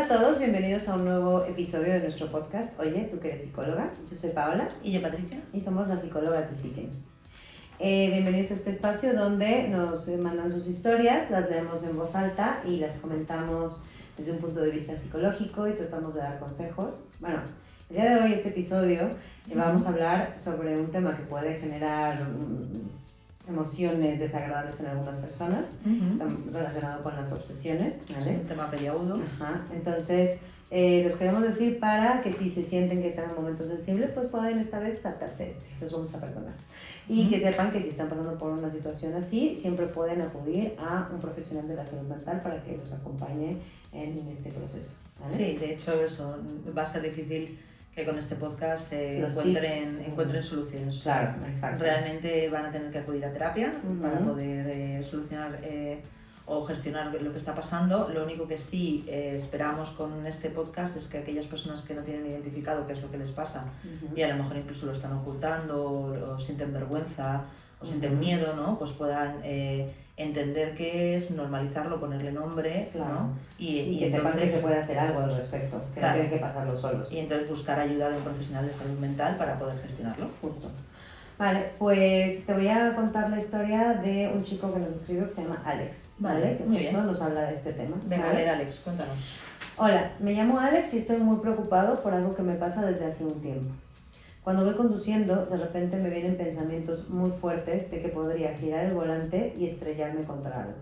a todos, bienvenidos a un nuevo episodio de nuestro podcast. Oye, tú que eres psicóloga, yo soy Paola. Y yo, Patricia. Y somos las psicólogas de Psique. Bienvenidos a este espacio donde nos mandan sus historias, las leemos en voz alta y las comentamos desde un punto de vista psicológico y tratamos de dar consejos. Bueno, el día de hoy, este episodio, vamos a hablar sobre un tema que puede generar emociones desagradables en algunas personas. Está relacionado con las obsesiones, ¿vale? Es un tema peliagudo. Entonces, los queremos decir para que si se sienten que están en un momento sensible, pues pueden esta vez saltarse los vamos a perdonar. Y que sepan que si están pasando por una situación así, siempre pueden acudir a un profesional de la salud mental para que los acompañe en este proceso, ¿vale? Sí, de hecho eso, va a ser difícil que con este podcast encuentren soluciones. Claro, exacto. Realmente van a tener que acudir a terapia para poder solucionar o gestionar lo que está pasando. Lo único que sí esperamos con este podcast es que aquellas personas que no tienen identificado qué es lo que les pasa y a lo mejor incluso lo están ocultando o sienten vergüenza o sienten miedo, ¿no? Pues puedan entender qué es, normalizarlo, ponerle nombre, claro, ¿no? Y que entonces sepan que se puede hacer algo al respecto, que no tienen que pasarlo solos. Y entonces buscar ayuda de un profesional de salud mental para poder gestionarlo. Justo. Vale, pues te voy a contar la historia de un chico que nos escribió que se llama Alex, ¿vale? Que muy justo bien. nos habla de este tema. Venga, ¿vale? a ver, Alex, cuéntanos. Hola, me llamo Alex y estoy muy preocupado por algo que me pasa desde hace un tiempo. Cuando voy conduciendo, de repente me vienen pensamientos muy fuertes de que podría girar el volante y estrellarme contra algo.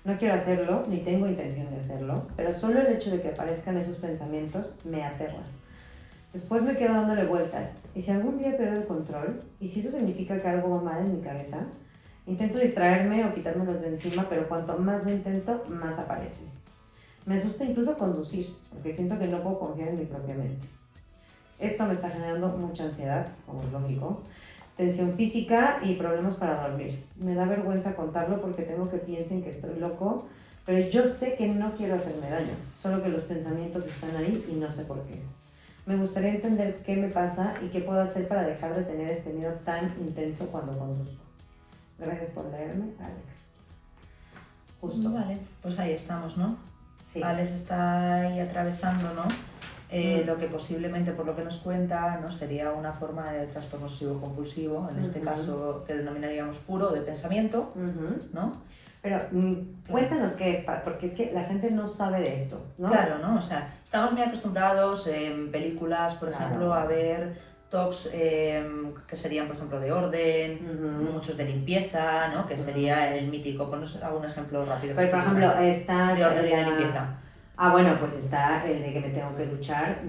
No quiero hacerlo, ni tengo intención de hacerlo, pero solo el hecho de que aparezcan esos pensamientos me aterra. Después me quedo dándole vueltas, y si algún día pierdo el control, y si eso significa que algo va mal en mi cabeza, intento distraerme o quitármelos de encima, pero cuanto más lo intento, más aparecen. Me asusta incluso conducir, porque siento que no puedo confiar en mi propia mente. Esto me está generando mucha ansiedad, como es lógico, tensión física y problemas para dormir. Me da vergüenza contarlo porque tengo que piensen que estoy loco, pero yo sé que no quiero hacerme daño, solo que los pensamientos están ahí y no sé por qué. Me gustaría entender qué me pasa y qué puedo hacer para dejar de tener este miedo tan intenso cuando conduzco. Gracias por leerme, Alex. Justo. Vale, pues ahí estamos, ¿no? Sí. Alex está ahí atravesando, ¿no? Lo que posiblemente, por lo que nos cuenta, ¿no? Sería una forma de trastorno obsesivo-compulsivo, en este caso que denominaríamos puro de pensamiento, ¿no? Pero cuéntanos qué es, porque es que la gente no sabe de esto, ¿no? Claro, ¿no? O sea, estamos muy acostumbrados en películas, por ejemplo, a ver talks que serían, por ejemplo, de orden, muchos de limpieza, ¿no? Que sería el mítico. Ponos algún ejemplo rápido. Pues, por ejemplo, está de orden y de limpieza. Bueno, pues está el de que me tengo que duchar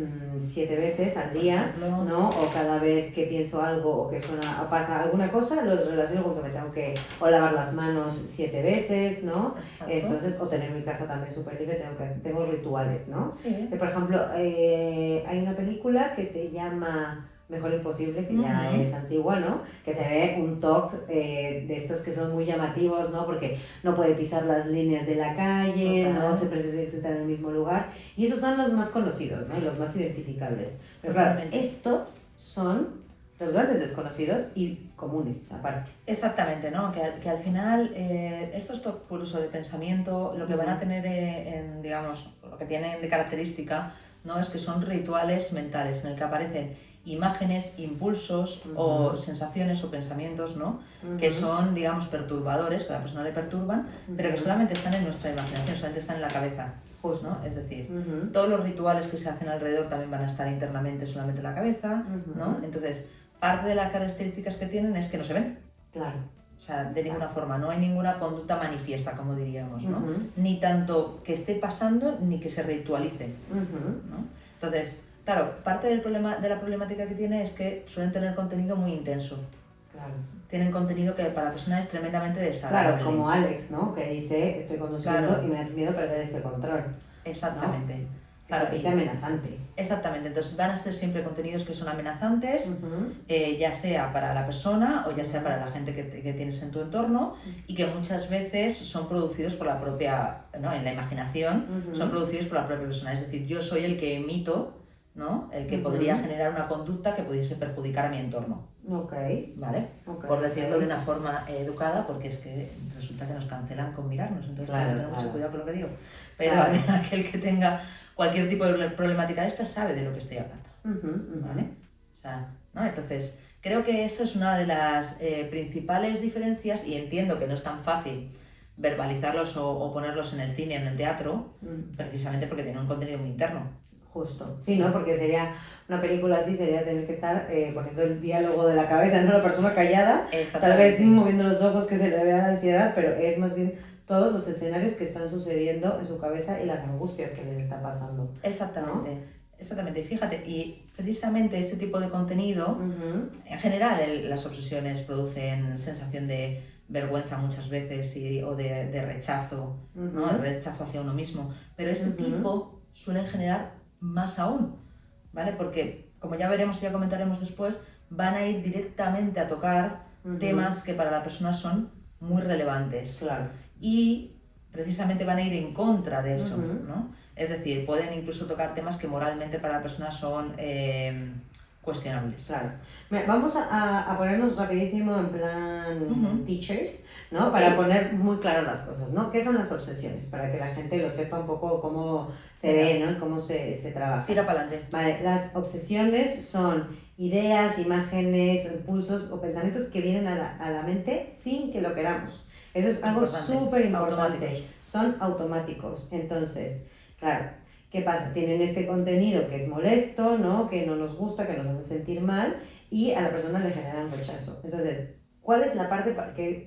7 veces al día, ¿no? O cada vez que pienso algo o que suena o pasa alguna cosa, lo relaciono con que me tengo que o lavar las manos 7 veces, ¿no? Exacto. Entonces, o tener mi casa también súper libre, tengo rituales, ¿no? Sí. Por ejemplo, hay una película que se llama Mejor Imposible, que ya es antigua, ¿no? Que se ve un toque de estos que son muy llamativos, ¿no? Porque no puede pisar las líneas de la calle, no se presenta en el mismo lugar. Y esos son los más conocidos, ¿no? Y los más identificables. Pero claro, estos son los grandes desconocidos y comunes, aparte. Exactamente, ¿no? Que al final estos toques por uso de pensamiento, lo que van a tener digamos, lo que tienen de característica, ¿no? Es que son rituales mentales en el que aparecen imágenes, impulsos o sensaciones o pensamientos, ¿no? Que son, digamos, perturbadores, que a la persona le perturban, pero que solamente están en nuestra imaginación, solamente están en la cabeza, ¿no? Es decir, todos los rituales que se hacen alrededor también van a estar internamente solamente en la cabeza, ¿no? Entonces, parte de las características que tienen es que no se ven. Claro. O sea, de ninguna forma, no hay ninguna conducta manifiesta, como diríamos, ¿no? Ni tanto que esté pasando, ni que se ritualice, ¿no? Entonces, claro, parte del problema, de la problemática que tiene es que suelen tener contenido muy intenso. Claro. Tienen contenido que para la persona es tremendamente desagradable. Claro, como Alex, ¿no? Que dice, estoy conduciendo y me da miedo perder ese control. Exactamente. ¿No? Claro, es amenazante. Exactamente, entonces van a ser siempre contenidos que son amenazantes, ya sea para la persona o ya sea para la gente que tienes en tu entorno y que muchas veces son producidos por la propia, ¿no? En la imaginación, son producidos por la propia persona. Es decir, yo soy el que emito ¿no? El que podría generar una conducta que pudiese perjudicar a mi entorno. Ok. ¿Vale? Por decirlo de una forma educada, porque es que resulta que nos cancelan con mirarnos, entonces tengo que tener mucho cuidado con lo que digo. Pero aquel que tenga cualquier tipo de problemática de esta sabe de lo que estoy hablando. ¿Vale? O sea, ¿no? Entonces, creo que eso es una de las principales diferencias, y entiendo que no es tan fácil verbalizarlos o ponerlos en el cine, en el teatro, precisamente porque tienen un contenido muy interno. Justo, sí, ¿no? Porque sería una película así, sería tener que estar poniendo el diálogo de la cabeza, ¿no? La persona callada, tal vez moviendo los ojos que se le vea la ansiedad, pero es más bien todos los escenarios que están sucediendo en su cabeza y las angustias que les está pasando. Exactamente, ¿no? Exactamente. Y fíjate, y precisamente ese tipo de contenido, en general las obsesiones producen sensación de vergüenza muchas veces o de rechazo, ¿no? El rechazo hacia uno mismo, pero este tipo suelen generar más aún, ¿vale? Porque, como ya veremos y ya comentaremos después, van a ir directamente a tocar temas que para la persona son muy relevantes. Claro. Y precisamente van a ir en contra de eso, ¿no? Es decir, pueden incluso tocar temas que moralmente para la persona son cuestionables. Claro. Mira, vamos a ponernos rapidísimo en plan teachers, ¿no? Para poner muy claras las cosas, ¿no? ¿Qué son las obsesiones? Para que la gente lo sepa un poco cómo se ve, ¿no? Y cómo se trabaja. Tira para adelante. Vale, las obsesiones son ideas, imágenes, impulsos o pensamientos que vienen a la mente sin que lo queramos. Eso es algo súper importante. Son automáticos. Entonces, claro, ¿qué pasa? Tienen este contenido que es molesto, ¿no? Que no nos gusta, que nos hace sentir mal y a la persona le generan rechazo. Entonces, ¿cuál es la parte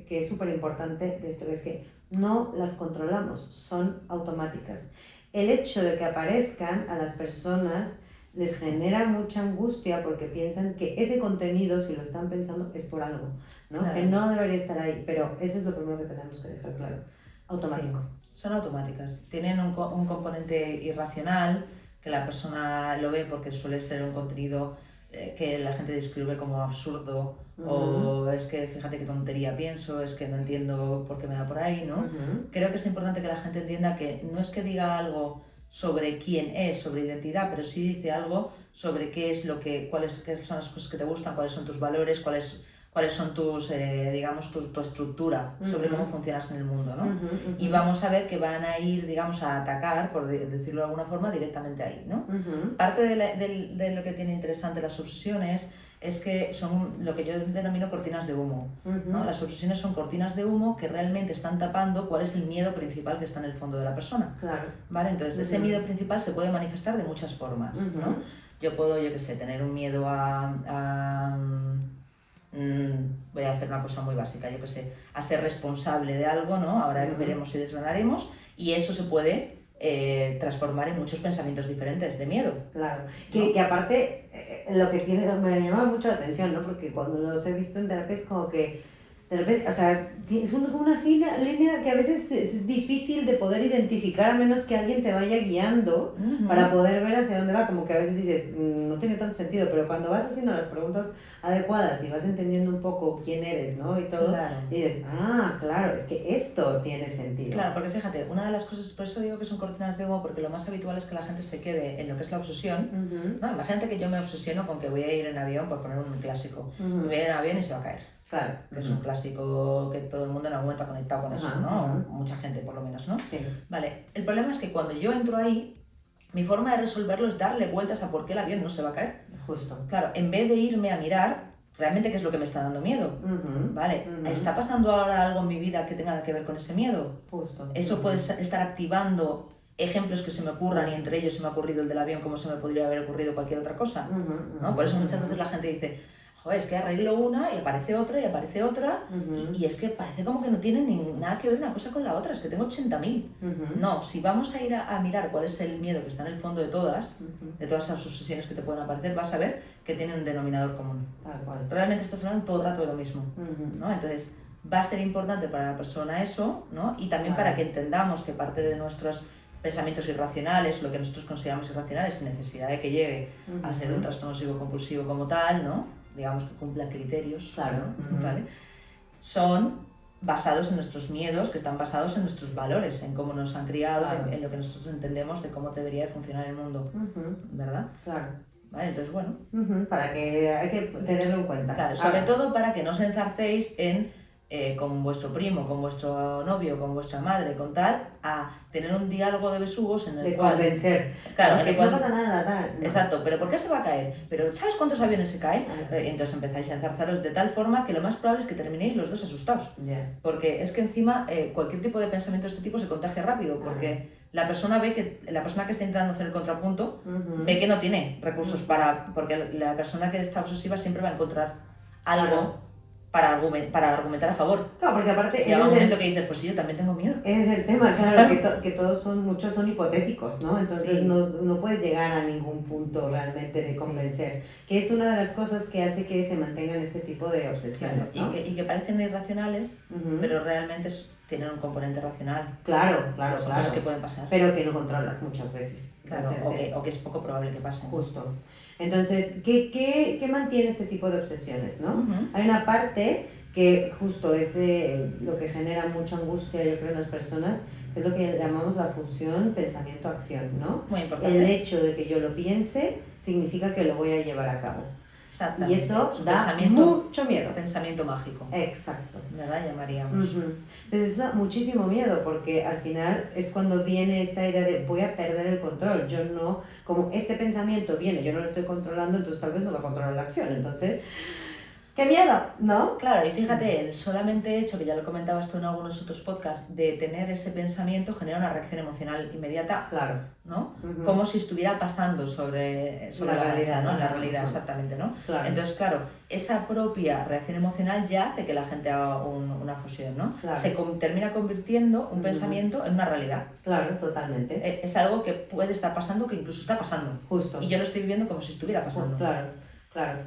que es súper importante de esto? Es que no las controlamos, son automáticas. El hecho de que aparezcan a las personas les genera mucha angustia porque piensan que ese contenido, si lo están pensando, es por algo, ¿no? Claro. Que no debería estar ahí, pero eso es lo primero que tenemos que dejar claro. Automático. Sí, son automáticas. Tienen un componente irracional, que la persona lo ve porque suele ser un contenido que la gente describe como absurdo, o es que fíjate qué tontería pienso, es que no entiendo por qué me da por ahí, ¿no? Creo que es importante que la gente entienda que no es que diga algo sobre quién es, sobre identidad, pero sí dice algo sobre qué son las cosas que te gustan, cuáles son tus valores, cuáles son tus, digamos, tu estructura, sobre cómo funcionas en el mundo, ¿no? Y vamos a ver que van a ir, digamos, a atacar, por decirlo de alguna forma, directamente ahí, ¿no? Parte de lo que tiene interesante las obsesiones es que son lo que yo denomino cortinas de humo, ¿no? Las obsesiones son cortinas de humo que realmente están tapando cuál es el miedo principal que está en el fondo de la persona. Claro. ¿Vale? Entonces, ese miedo principal se puede manifestar de muchas formas, ¿no? Yo puedo, yo qué sé, tener un miedo voy a hacer una cosa muy básica, yo qué sé, a ser responsable de algo, ¿no? Ahora veremos y desgranaremos, y eso se puede transformar en muchos pensamientos diferentes de miedo. Claro, que aparte lo que tiene, me llama mucho la atención, ¿no? Porque cuando los he visto en terapia es como que de repente, o sea, es una fina línea que a veces es difícil de poder identificar a menos que alguien te vaya guiando para poder ver hacia dónde va, como que a veces dices, no tiene tanto sentido, pero cuando vas haciendo las preguntas adecuadas y vas entendiendo un poco quién eres, ¿no? Y todo, dices, claro, es que esto tiene sentido. Claro, porque fíjate, una de las cosas, por eso digo que son cortinas de humo, porque lo más habitual es que la gente se quede en lo que es la obsesión, ¿no? Imagínate que yo me obsesiono con que voy a ir en avión, por poner un clásico, me voy a ir en avión y se va a caer. Claro, que es un clásico que todo el mundo en algún momento ha conectado con eso, ¿no? Mucha gente por lo menos, ¿no? Sí. Vale, el problema es que cuando yo entro ahí, mi forma de resolverlo es darle vueltas a por qué el avión no se va a caer. Justo. Claro, en vez de irme a mirar realmente qué es lo que me está dando miedo. Vale, ¿está pasando ahora algo en mi vida que tenga que ver con ese miedo? Justo. Eso puede estar activando ejemplos que se me ocurran, y entre ellos se me ha ocurrido el del avión como se me podría haber ocurrido cualquier otra cosa, ¿no? Por eso muchas veces la gente dice, joder, es que arreglo una y aparece otra y aparece otra, y es que parece como que no tiene nada que ver una cosa con la otra, es que tengo 80.000. No, si vamos a ir a mirar cuál es el miedo que está en el fondo de todas esas obsesiones que te pueden aparecer, vas a ver que tienen un denominador común. Realmente estás hablando todo el rato de lo mismo, ¿no? Entonces, va a ser importante para la persona eso, ¿no? Y también para que entendamos que parte de nuestros pensamientos irracionales, lo que nosotros consideramos irracionales, sin necesidad de que llegue a ser un trastorno obsesivo-compulsivo como tal, ¿no? Digamos que cumpla criterios, claro, ¿vale? Son basados en nuestros miedos, que están basados en nuestros valores, en cómo nos han criado, Claro. en lo que nosotros entendemos de cómo debería de funcionar el mundo, ¿verdad? Claro. ¿Vale? Entonces, bueno. Para que hay que tenerlo en cuenta. Claro, sobre todo para que no os enzarcéis con vuestro primo, con vuestro novio, con vuestra madre, con tal, a tener un diálogo de besugos en el de cual... convencer. Claro, que no pasa nada, tal. No. Exacto, pero ¿por qué se va a caer? ¿Pero sabes cuántos aviones se caen? Entonces empezáis a enzarzaros de tal forma que lo más probable es que terminéis los dos asustados. Yeah. Porque es que encima cualquier tipo de pensamiento de este tipo se contagia rápido, porque la persona ve que la persona que está intentando hacer el contrapunto ve que no tiene recursos porque la persona que está obsesiva siempre va a encontrar algo para argumentar a favor. Claro, porque aparte... Llega un momento que dices, pues sí, yo también tengo miedo. Es el tema, claro, que muchos son hipotéticos, ¿no? Entonces Sí. no puedes llegar a ningún punto realmente de convencer, que es una de las cosas que hace que se mantengan este tipo de obsesiones, Claro, ¿no? y que parecen irracionales, pero realmente tienen un componente racional. Claro. Cosas que pueden pasar. Pero que no controlas muchas veces. Claro, Entonces, o que es poco probable que pasen. Justo. Entonces, ¿qué mantiene este tipo de obsesiones, no? Hay una parte que justo es lo que genera mucha angustia, yo creo, en las personas, es lo que llamamos la fusión pensamiento-acción, ¿no? Muy importante. El hecho de que yo lo piense significa que lo voy a llevar a cabo. Exactamente. Y eso da mucho miedo. Pensamiento mágico. Exacto. ¿Verdad? Llamaríamos. Entonces da muchísimo miedo porque al final es cuando viene esta idea de voy a perder el control. Yo no, como este pensamiento viene, yo no lo estoy controlando, entonces tal vez no va a controlar la acción. Entonces, ¡qué miedo! ¿No? Claro, y fíjate, el solamente hecho, que ya lo comentabas tú en algunos otros podcasts, de tener ese pensamiento genera una reacción emocional inmediata. Claro. ¿No? Como si estuviera pasando sobre la realidad, ¿no? La realidad, exactamente, ¿no? Claro. Entonces, claro, esa propia reacción emocional ya hace que la gente haga una fusión, ¿no? Claro. Se termina convirtiendo un pensamiento en una realidad. Claro, totalmente. Es algo que puede estar pasando, que incluso está pasando. Justo. Y yo lo estoy viviendo como si estuviera pasando. Claro.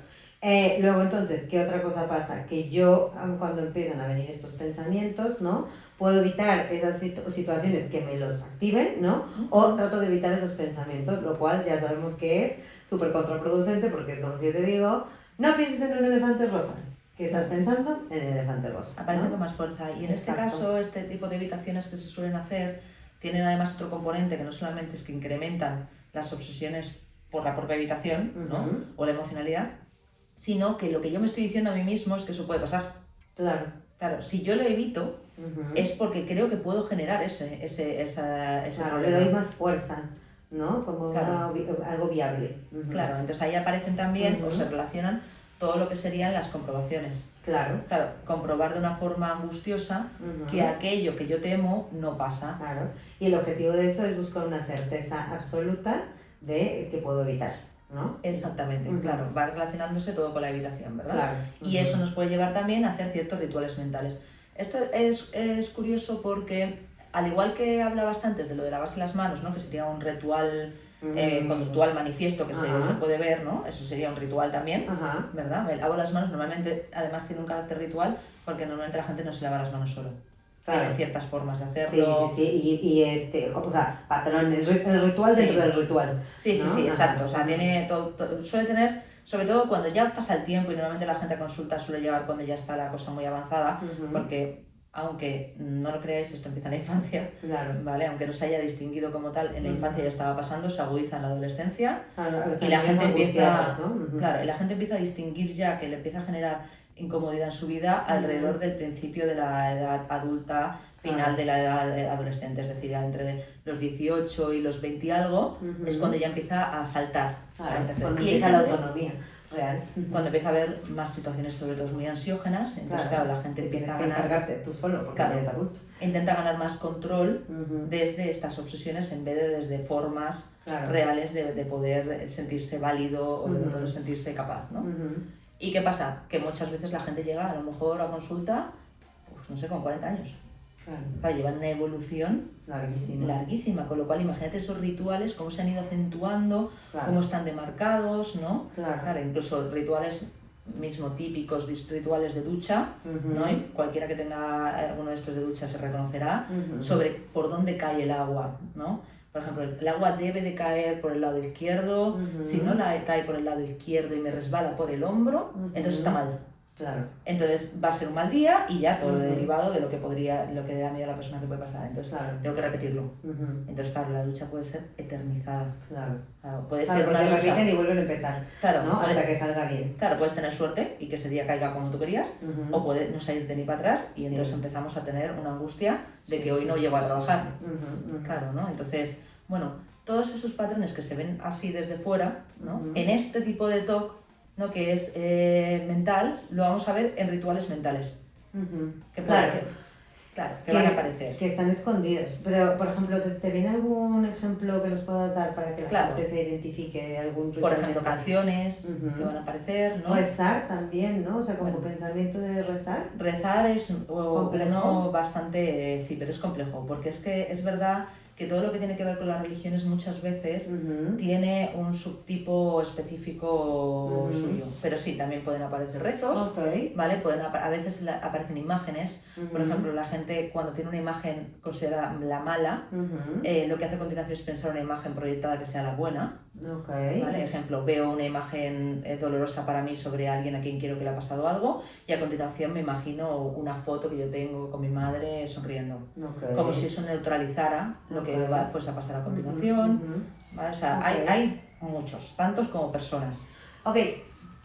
Luego entonces, ¿qué otra cosa pasa? Que yo, cuando empiezan a venir estos pensamientos, ¿no? Puedo evitar esas situaciones que me los activen, ¿no? O trato de evitar esos pensamientos, lo cual ya sabemos que es súper contraproducente porque es como si yo te digo, no pienses en un elefante rosa. ¿Qué estás pensando? En el elefante rosa. Aparece ¿no? con más fuerza. Y en este caso, este tipo de evitaciones que se suelen hacer tienen además otro componente que no solamente es que incrementan las obsesiones por la propia evitación, ¿no? O la emocionalidad, sino que lo que yo me estoy diciendo a mí mismo es que eso puede pasar. Claro, si yo lo evito, es porque creo que puedo generar ese problema. Le doy más fuerza, ¿no? Como algo viable. Claro, entonces ahí aparecen también o se relacionan todo lo que serían las comprobaciones. Claro, comprobar de una forma angustiosa que aquello que yo temo no pasa. Claro, y el objetivo de eso es buscar una certeza absoluta de que puedo evitar, ¿no? Exactamente, claro, va relacionándose todo con la evitación, ¿verdad? Claro. Y eso nos puede llevar también a hacer ciertos rituales mentales. Esto es curioso porque, al igual que hablabas antes de lo de lavarse las manos, ¿no? Que sería un ritual conductual manifiesto que se puede ver, ¿no? Eso sería un ritual también, ¿verdad? Me lavo las manos, normalmente además tiene un carácter ritual porque normalmente la gente no se lava las manos solo. Claro. Tienen ciertas formas de hacerlo. Sí, y o sea, patrones, el ritual dentro del ritual. Sí, ¿no? Exacto. O sea, tiene suele tener, sobre todo cuando ya pasa el tiempo y normalmente la gente a consulta suele llegar cuando ya está la cosa muy avanzada, porque aunque no lo creáis, esto empieza en la infancia, ¿vale? Aunque no se haya distinguido como tal, en la infancia ya estaba pasando, se agudiza en la adolescencia y la gente empieza, ¿no? Claro, y la gente empieza a distinguir ya que le empieza a generar incomodidad en su vida alrededor del principio de la edad adulta, final de la edad adolescente, es decir, entre los 18 y los 20 y algo, es cuando ya empieza a saltar. Cuando empieza la autonomía real. Cuando empieza a haber más situaciones, sobre todo muy ansiosas, entonces claro, la gente empieza a ganar... encargarte tú solo, porque eres adulto. Intenta ganar más control desde estas obsesiones en vez de desde formas reales de poder sentirse válido o de poder sentirse capaz, ¿no? ¿Y qué pasa? Que muchas veces la gente llega a lo mejor a consulta, pues no sé, con 40 años. Claro, llevan una evolución larguísima, con lo cual imagínate esos rituales, cómo se han ido acentuando, cómo están demarcados, ¿no? Claro, incluso rituales mismo típicos, rituales de ducha, ¿no? Y cualquiera que tenga alguno de estos de ducha se reconocerá sobre por dónde cae el agua, ¿no? Por ejemplo, el agua debe de caer por el lado izquierdo, si no cae por el lado izquierdo y me resbala por el hombro, entonces está mal. Claro. Entonces va a ser un mal día y ya todo lo Ujú. derivado de lo que le da miedo a la persona que puede pasar. Entonces Claro. tengo que repetirlo. Ujú. Entonces, claro, la ducha puede ser eternizada. Claro. Claro, puede Claro, ser una porque ducha. repiten y vuelven a empezar, Claro, ¿no? puede- Hasta que salga bien. Claro, puedes tener suerte y que ese día caiga como tú querías, Ujú. o puede no salirte ni para atrás y Sí. entonces empezamos a tener una angustia de Sí, que hoy sí, no sí, llego a sí, trabajar. sí. Ujú, ujú. Claro, ¿no? Entonces, bueno, todos esos patrones que se ven así desde fuera, ¿no? Ujú. En este tipo de TOC, ¿no? Que es mental, lo vamos a ver en rituales mentales. Ujú. Que Claro. que van a aparecer. Que están escondidos. Pero, por ejemplo, ¿te viene algún ejemplo que nos puedas dar para que la Claro. gente se identifique de algún Por ritual ejemplo, mental? canciones Ujú. que van a aparecer, ¿no? Rezar también, ¿no? O sea, como Bueno. pensamiento de rezar. Rezar es ¿Complejo? uno bastante, sí, pero es complejo, porque es que es verdad que todo lo que tiene que ver con las religiones muchas veces Ujú. tiene un subtipo específico Ujú. suyo. Pero sí, también pueden aparecer rezos, Ok. ¿vale? A veces aparecen imágenes. Por Ujú. ejemplo, la gente cuando tiene una imagen considera la mala, Ujú. lo que hace a continuación es pensar una imagen proyectada que sea la buena. Ok. ¿Vale? Ejemplo, veo una imagen dolorosa para mí sobre alguien a quien quiero que le ha pasado algo y a continuación me imagino una foto que yo tengo con mi madre sonriendo. Ok. Como si eso neutralizara lo que Ok. fuese a pasar a continuación. Ujú. ¿Vale? O sea, Ok. hay muchos, tantos como personas. Ok,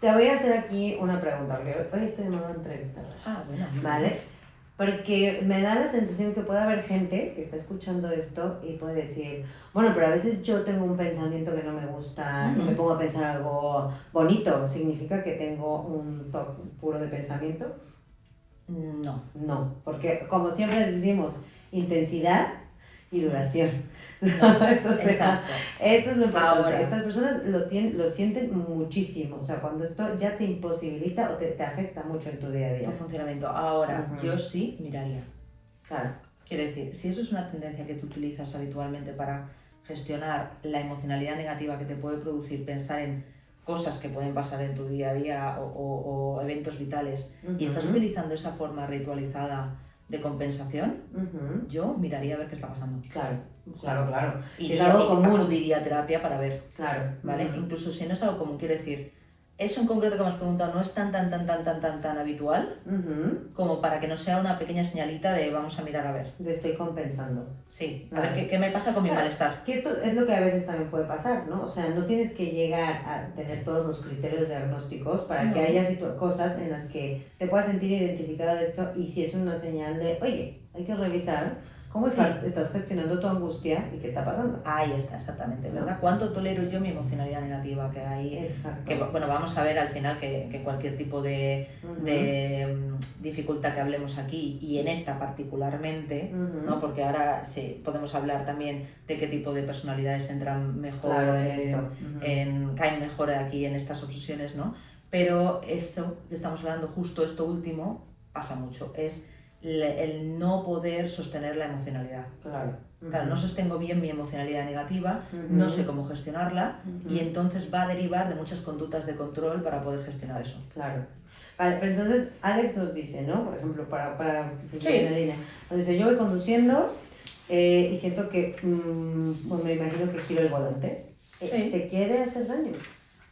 te voy a hacer aquí una pregunta, porque hoy estoy en modo entrevistadora. Ah, bueno. ¿Vale? Porque me da la sensación que puede haber gente que está escuchando esto y puede decir, bueno, pero a veces yo tengo un pensamiento que no me gusta y me pongo a pensar algo bonito. ¿Significa que tengo un toque puro de pensamiento? No. No, porque como siempre decimos, intensidad y duración. No, Eso, exacto. eso es lo importante. Ahora. Estas personas lo sienten muchísimo. O sea, cuando esto ya te imposibilita o te afecta mucho en tu día a Tu día. funcionamiento. Ahora, Ujú. yo sí miraría. Claro. Quiero decir, si eso es una tendencia que tú utilizas habitualmente para gestionar la emocionalidad negativa que te puede producir pensar en cosas que pueden pasar en tu día a día o eventos vitales y estás Ujú. utilizando esa forma ritualizada de compensación, Ujú. yo miraría a ver qué está pasando. Claro, O sea, claro, claro. Si es Iría, algo común. acudiría a terapia para ver, Claro. ¿vale? Ujú. Incluso si no es algo común, quiero decir, eso en concreto que me has preguntado no es tan habitual Ujú. como para que no sea una pequeña señalita de vamos a mirar a ver. Te estoy compensando. Sí, a Claro. ver qué me pasa con mi Claro. malestar. Que esto es lo que a veces también puede pasar, ¿no? O sea, no tienes que llegar a tener todos los criterios diagnósticos para que No. haya cosas en las que te puedas sentir identificado de esto y si es una señal de, oye, hay que revisar cómo Sí. estás gestionando tu angustia y qué está pasando. Ahí está, exactamente, ¿No? ¿verdad? ¿Cuánto tolero yo mi emocionalidad negativa que hay? Exacto. Que, bueno, vamos a ver al final que cualquier tipo de dificultad que hablemos aquí y en esta particularmente, Ujú. ¿no? Porque ahora sí, podemos hablar también de qué tipo de personalidades entran mejor, Claro, en esto. Ujú. caen mejor aquí en estas obsesiones, ¿no? Pero eso que estamos hablando, justo esto último, pasa mucho, es el no poder sostener la emocionalidad. Claro. Claro, no sostengo bien mi emocionalidad negativa, Ujú. no sé cómo gestionarla Ujú. y entonces va a derivar de muchas conductas de control para poder gestionar eso. Claro. Vale, pero entonces Alex nos dice, ¿no? Por ejemplo, para seguir Sí. en la línea. Nos dice, yo voy conduciendo y siento que, bueno, me imagino que giro el volante. Sí. ¿Se quiere hacer daño?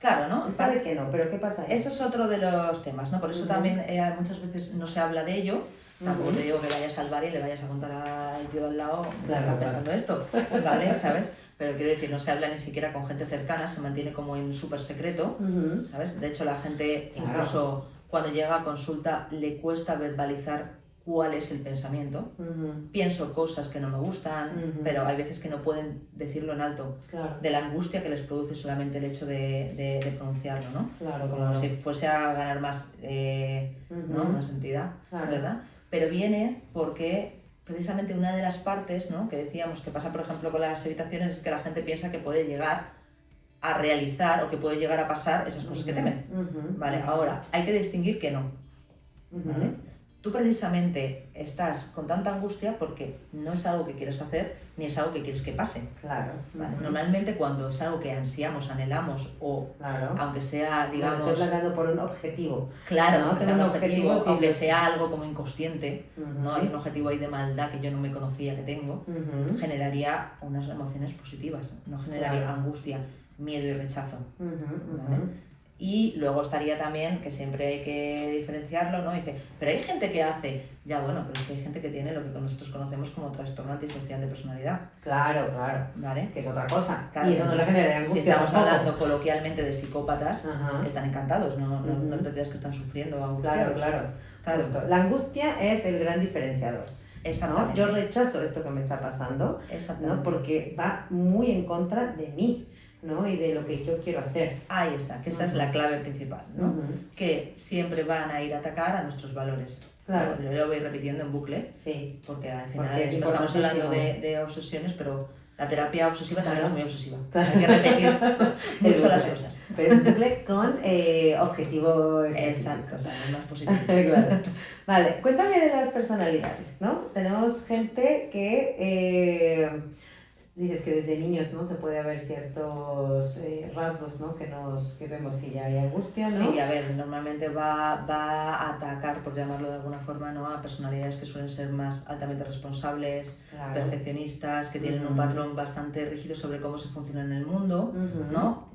Claro, ¿no? Él sabe que no, pero ¿qué pasa ahí? Eso es otro de los temas, ¿no? Por eso Ujú. también muchas veces no se habla de ello. Tampoco Ujú. te digo que vayas al bar y le vayas a contar al tío al lado que Claro, está claro. pensando esto, ¿vale? ¿Sabes? Pero quiero decir, no se habla ni siquiera con gente cercana, se mantiene como en súper secreto, Ujú. ¿sabes? De hecho, la gente Claro. incluso cuando llega a consulta le cuesta verbalizar cuál es el pensamiento. Ujú. Pienso cosas que no me gustan, Ujú. pero hay veces que no pueden decirlo en alto, Claro. de la angustia que les produce solamente el hecho de pronunciarlo, ¿no? Claro, Como claro. si fuese a ganar más, ¿no? Ujú. Más entidad, Claro. ¿verdad? Pero viene porque precisamente una de las partes, ¿no? Que decíamos que pasa, por ejemplo, con las evitaciones es que la gente piensa que puede llegar a realizar o que puede llegar a pasar esas cosas que temen, Ujú. ¿vale? Ujú. Ahora, hay que distinguir que no, Ujú. ¿vale? Tú precisamente estás con tanta angustia porque no es algo que quieres hacer ni es algo que quieres que pase. Claro. ¿Vale? Ujú. Normalmente cuando es algo que ansiamos, anhelamos o Claro. aunque sea, Bueno, digamos, estoy hablando por un objetivo. claro, ¿no? aunque Tengo sea un un objetivo, objetivo, sí, aunque lo- sea algo como inconsciente, Ujú. ¿no? Hay un objetivo ahí de maldad que yo no me conocía que tengo, Ujú. generaría unas emociones positivas, no generaría Claro. angustia, miedo y rechazo. Ujú. ¿Vale? Ujú. Y luego estaría también, que siempre hay que diferenciarlo, ¿no? Dice, pero hay gente que hace, ya bueno, pero es que hay gente que tiene lo que nosotros conocemos como trastorno antisocial de personalidad. Claro, claro. ¿Vale? Que es otra cosa. Claro, Y eso no le genera angustia. Si estamos tampoco. hablando coloquialmente de psicópatas, Ajá. están encantados, no te creas que están sufriendo o Claro, angustiados. claro. Justo. La angustia es el gran diferenciador. Exactamente. ¿No? Yo rechazo esto que me está pasando, Exactamente. ¿no? Porque va muy en contra de mí, ¿no? Y de lo que yo quiero hacer. Ahí está, que esa es la clave principal, ¿no? Que siempre van a ir a atacar a nuestros valores. Claro. Lo voy repitiendo en bucle, sí, porque al final porque estamos hablando de obsesiones, pero la terapia obsesiva también es muy obsesiva. Claro. Hay que repetir mucho las cosas. Pero es un bucle con objetivo. Exacto, o sea, es más positivo. Claro. Vale, cuéntame de las personalidades, ¿no? Tenemos gente que dices que desde niños, ¿no? Se puede ver ciertos rasgos, ¿no? Que vemos que ya hay angustia, ¿no? Sí, a ver, normalmente va a atacar, por llamarlo de alguna forma, ¿no? A personalidades que suelen ser más altamente responsables, claro. Perfeccionistas, que tienen un patrón bastante rígido sobre cómo se funciona en el mundo, ¿no?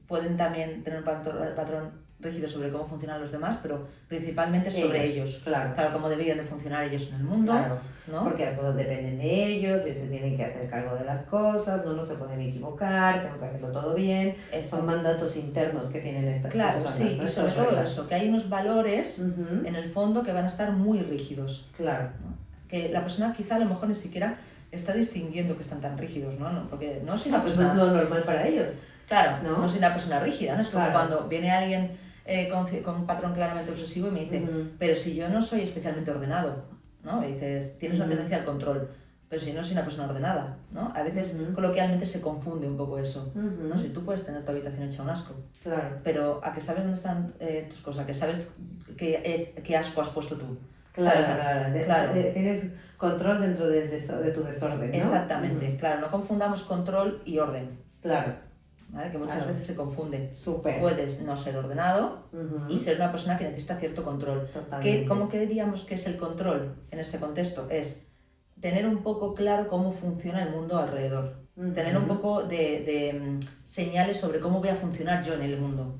Pueden también tener un patrón rígido sobre cómo funcionan los demás, pero principalmente sobre ellos. Claro, cómo deberían de funcionar ellos en el mundo, claro, ¿no? Porque las cosas dependen de ellos, ellos se tienen que hacer cargo de las cosas, no se pueden equivocar, tengo que hacerlo todo bien. Son mandatos internos que tienen estas personas. Sí, ¿no? Y sobre todo eso, que hay unos valores en el fondo que van a estar muy rígidos. Claro. ¿No? Que la persona quizá a lo mejor ni siquiera está distinguiendo que están tan rígidos, ¿no? Porque no soy una persona... Pues es lo normal para ellos. Claro, no soy una persona rígida, ¿no? Es como cuando viene alguien con un patrón claramente obsesivo y me dice, pero si yo no soy especialmente ordenado, ¿no? Y dices, tienes una tendencia al control, pero si no soy una persona ordenada, ¿no? A veces coloquialmente se confunde un poco eso, ¿no? Si tú puedes tener tu habitación hecha un asco, pero a que sabes dónde están tus cosas, que sabes qué asco has puesto tú. Claro. Tienes control dentro de tu desorden, ¿no? Exactamente, claro, no confundamos control y orden. Claro. ¿Vale? Que muchas veces se confunde. Súper. Puedes no ser ordenado y ser una persona que necesita cierto control. ¿Cómo que diríamos que es el control en ese contexto? Es tener un poco claro cómo funciona el mundo alrededor. Tener un poco de señales sobre cómo voy a funcionar yo en el mundo.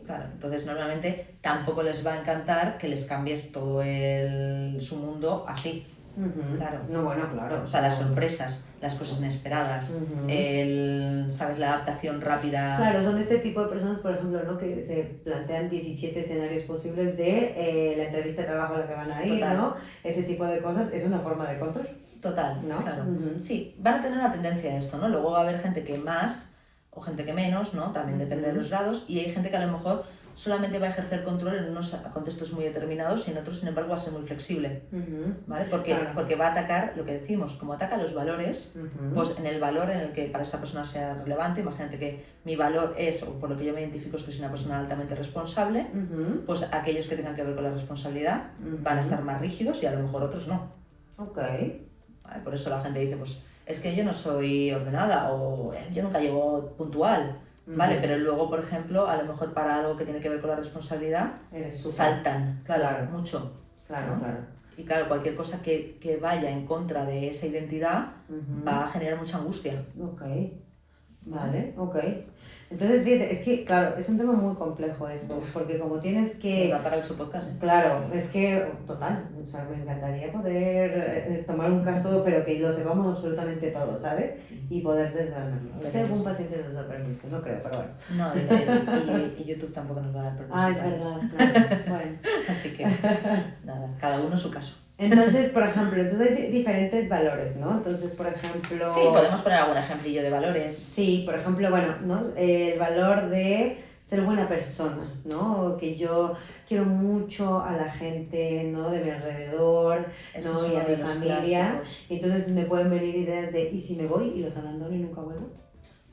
Claro, entonces normalmente tampoco les va a encantar que les cambies todo su mundo así. Claro. No, bueno, claro. O sea, las sorpresas, las cosas inesperadas, ¿sabes? La adaptación rápida. Claro, son este tipo de personas, por ejemplo, ¿no? Que se plantean 17 escenarios posibles de la entrevista de trabajo a la que van a ir, Total. ¿no? Ese tipo de cosas es una forma de control. Total, ¿no? Claro. Sí, van a tener una tendencia a esto, ¿no? Luego va a haber gente que más o gente que menos, ¿no? También depende de los grados, y hay gente que a lo mejor solamente va a ejercer control en unos contextos muy determinados y en otros, sin embargo, va a ser muy flexible, ¿vale? Porque va a atacar lo que decimos, como ataca los valores, pues en el valor en el que para esa persona sea relevante, imagínate que mi valor es, o por lo que yo me identifico es que soy una persona altamente responsable, pues aquellos que tengan que ver con la responsabilidad van a estar más rígidos y a lo mejor otros no. ¿Vale? Por eso la gente dice, pues es que yo no soy ordenada o yo nunca llego puntual. Vale, pero luego, por ejemplo, a lo mejor para algo que tiene que ver con la responsabilidad, saltan, claro, mucho. Claro. Y claro, cualquier cosa que vaya en contra de esa identidad va a generar mucha angustia. Vale. Entonces, fíjate, es que, claro, es un tema muy complejo esto, porque como tienes que... Da para 8 podcasts, ¿eh? Claro, es que, total, o sea, me encantaría poder tomar un caso, pero que lo sepamos absolutamente todo, ¿sabes? Sí. Y poder desgranarlo. A ver si algún paciente nos da permiso, no creo, pero bueno. No, y YouTube tampoco nos va a dar permiso. Es verdad, claro. Bueno. Así que, nada, cada uno su caso. Entonces, por ejemplo, hay diferentes valores, ¿no? Entonces, por ejemplo... Sí, podemos poner algún ejemplillo de valores. Sí, por ejemplo, bueno, ¿no? El valor de ser buena persona, ¿no? Que yo quiero mucho a la gente, ¿no? De mi alrededor, ¿no? Y a mi familia. Y entonces me pueden venir ideas de, ¿y si me voy y los abandono y nunca vuelvo?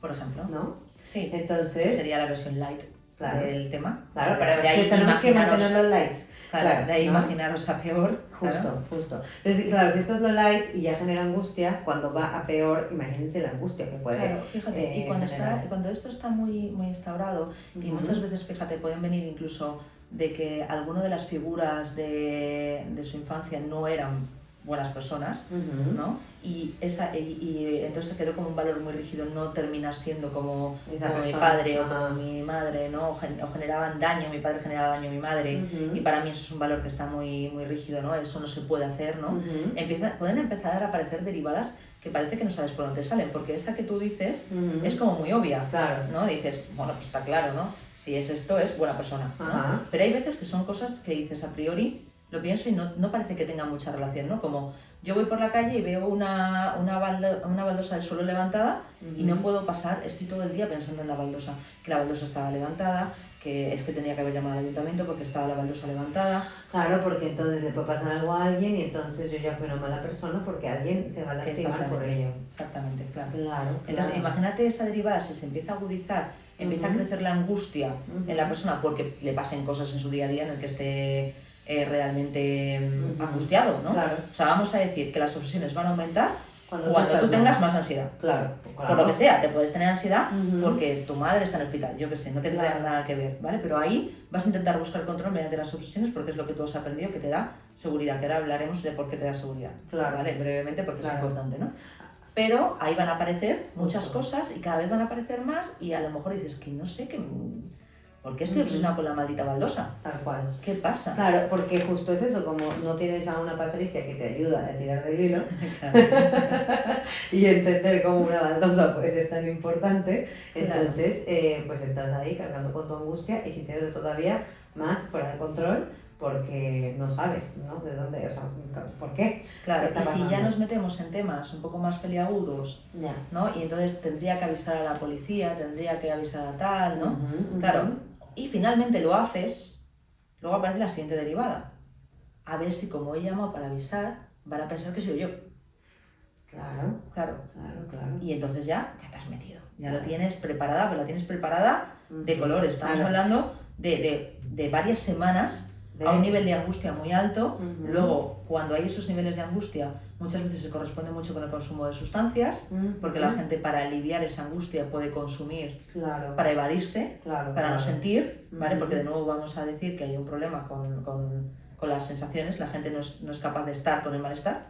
Por ejemplo. ¿No? Sí. Entonces... Esa sería la versión light del tema. Claro, pero de ahí tenemos que mantener los lights. Claro, de ahí imaginaros a peor. Justo. Entonces, claro, si esto es lo light y ya genera angustia, cuando va a peor, imagínense la angustia que puede. Claro, fíjate, y cuando esto está muy instaurado, y muchas veces, fíjate, pueden venir incluso de que alguna de las figuras de su infancia no eran buenas personas, ¿no? Y entonces quedó como un valor muy rígido no terminar siendo como mi padre o como mi madre, ¿no? O generaban daño, mi padre generaba daño a mi madre, y para mí eso es un valor que está muy, muy rígido, ¿no? Eso no se puede hacer, ¿no? Pueden empezar a aparecer derivadas que parece que no sabes por dónde salen, porque esa que tú dices es como muy obvia, claro, ¿no? Dices, bueno, pues está claro, ¿no? Si es esto, es buena persona, ¿no? Pero hay veces que son cosas que dices a priori, lo pienso y no parece que tenga mucha relación, ¿no? Como yo voy por la calle y veo una baldosa del suelo levantada y no puedo pasar, estoy todo el día pensando en la baldosa, que la baldosa estaba levantada, que es que tenía que haber llamado al ayuntamiento porque estaba la baldosa levantada. Claro, porque entonces le puede pasar algo a alguien y entonces yo ya fui una mala persona porque alguien se va a lastimar por ello. Exactamente, claro. Claro. Entonces, imagínate esa derivada, si se empieza a agudizar, empieza a crecer la angustia en la persona porque le pasen cosas en su día a día en el que esté realmente angustiado, ¿no? Claro. O sea, vamos a decir que las obsesiones van a aumentar cuando tú tengas tengas más ansiedad. Claro. Por lo que sea, te puedes tener ansiedad porque tu madre está en el hospital, yo qué sé, no tendrá nada que ver, ¿vale? Pero ahí vas a intentar buscar control mediante las obsesiones porque es lo que tú has aprendido que te da seguridad, que ahora hablaremos de por qué te da seguridad, ¿vale? Brevemente porque es importante, ¿no? Pero ahí van a aparecer muchas cosas y cada vez van a aparecer más y a lo mejor dices que no sé, ¿por qué estoy obsesionado con la maldita baldosa? Tal cual. ¿Qué pasa? Claro, porque justo es eso, como no tienes a una Patricia que te ayuda a tirar del hilo y entender cómo una baldosa puede ser tan importante, entonces pues estás ahí cargando con tu angustia y sintiéndote todavía más fuera de control porque no sabes, ¿no? De dónde, o sea, ¿por qué? Claro, y si ya nos metemos en temas un poco más peliagudos, ¿no? Y entonces tendría que avisar a la policía, tendría que avisar a tal, ¿no? Claro, y finalmente lo haces, luego aparece la siguiente derivada. A ver si como he llamado para avisar, van a pensar que soy yo. Claro. Y entonces ya te has metido, ya lo tienes preparada, pero la tienes preparada de colores. Estamos hablando de varias semanas a un nivel de angustia muy alto. Luego, cuando hay esos niveles de angustia, muchas veces se corresponde mucho con el consumo de sustancias, porque la gente para aliviar esa angustia puede consumir para evadirse, para no sentir, ¿vale? Porque de nuevo vamos a decir que hay un problema con las sensaciones, la gente no es capaz de estar con el malestar,